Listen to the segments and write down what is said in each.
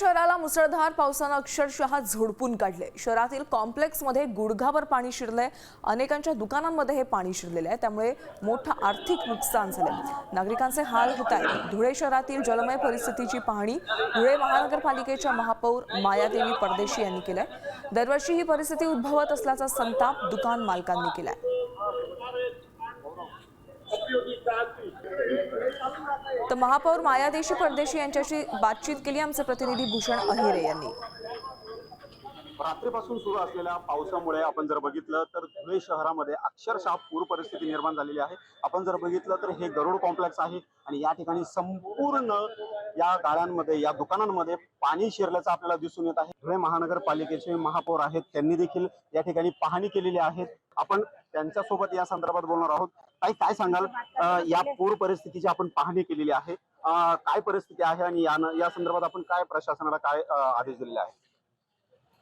शहराला मुसळधार पावसानं अक्षरशः झोडपून काढले। शहरातील कॉम्प्लेक्समध्ये गुडघाभर पाणी शिरलंय। अनेकांच्या दुकानांमध्ये हे पाणी शिरलेलं आहे, त्यामुळे मोठं आर्थिक नुकसान झालंय। नागरिकांचे हाल होत आहेत। धुळे शहरातील जलमय परिस्थितीची पाहणी धुळे महानगरपालिकेच्या महापौर मायादेवी परदेशी यांनी केलंय। दरवर्षी ही परिस्थिती उद्भवत असल्याचा संताप दुकान मालकांनी केलाय। तर महापौर मायादेवी परदेशी यांच्याशी बातचीत केली आमचे प्रतिनिधी भूषण अहिरे यांनी। रात्रीपासून सुरू असलेल्या पावसामुळे आपण जर बघितलं तर धुळे शहरामध्ये अक्षरशः पूर परिस्थिती निर्माण झालेली आहे। आपण जर बघितलं तर हे गरुड कॉम्प्लेक्स आहे आणि या ठिकाणी संपूर्ण या गाळ्यांमध्ये या दुकानांमध्ये पाणी शिरल्याचं आपल्याला दिसून येत आहे। धुळे महानगरपालिकेचे महापौर आहेत, त्यांनी देखील या ठिकाणी पाहणी केलेली आहे। आपण त्यांच्यासोबत या संदर्भात बोलणार आहोत। काय सांगाल, या पूर परिस्थितीची आपण पाहणी केलेली आहे, काय परिस्थिती आहे आणि या संदर्भात आपण काय प्रशासनाला काय आदेश दिलेले आहेत?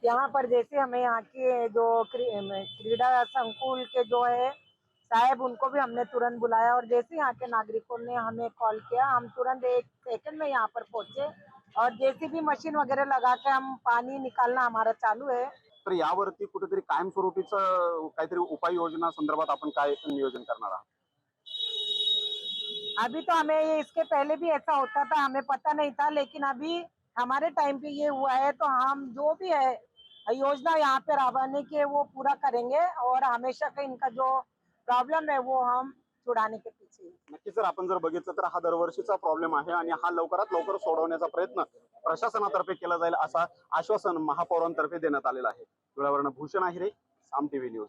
यहाँ पर जैसे हमें यहाँ के जो क्रीड़ा संकुल के जो है साहब, उनको भी हमने तुरंत बुलाया और जैसे यहाँ के नागरिकों ने हमें कॉल किया, हम तुरंत 1 सेकंड में यहाँ पर पहुंचे और जेसीबी मशीन वगैरह लगा के हम पानी निकालना हमारा चालू है। तर यावरती कुठेतरी कायमस्वरूपीचं काहीतरी उपाययोजना संदर्भात आपण काय नियोजन करणार आहात? अभी तो हमें इसके पहले भी ऐसा होता था, हमें पता नहीं था, लेकिन अभी हमारे टाइम पे ये हुआ है तो हम जो भी है योजना यहाँ पे राबवाने की वो पूरा करेंगे और हमेशा का इनका जो प्रॉब्लम है वो हम छुड़ाने के पीछे। नक्कीच जर आपण जर बघितलं तर हा दरवर्षीचा प्रॉब्लेम आहे आणि हा लवकरात लवकर सोडवण्याचा प्रयत्न प्रशासनातर्फे केला जाईल, असा आश्वासन महापौरांतर्फे देण्यात आलेलं आहे। धुळ्यावरून भूषण अहिरे, साम टीव्ही न्यूज।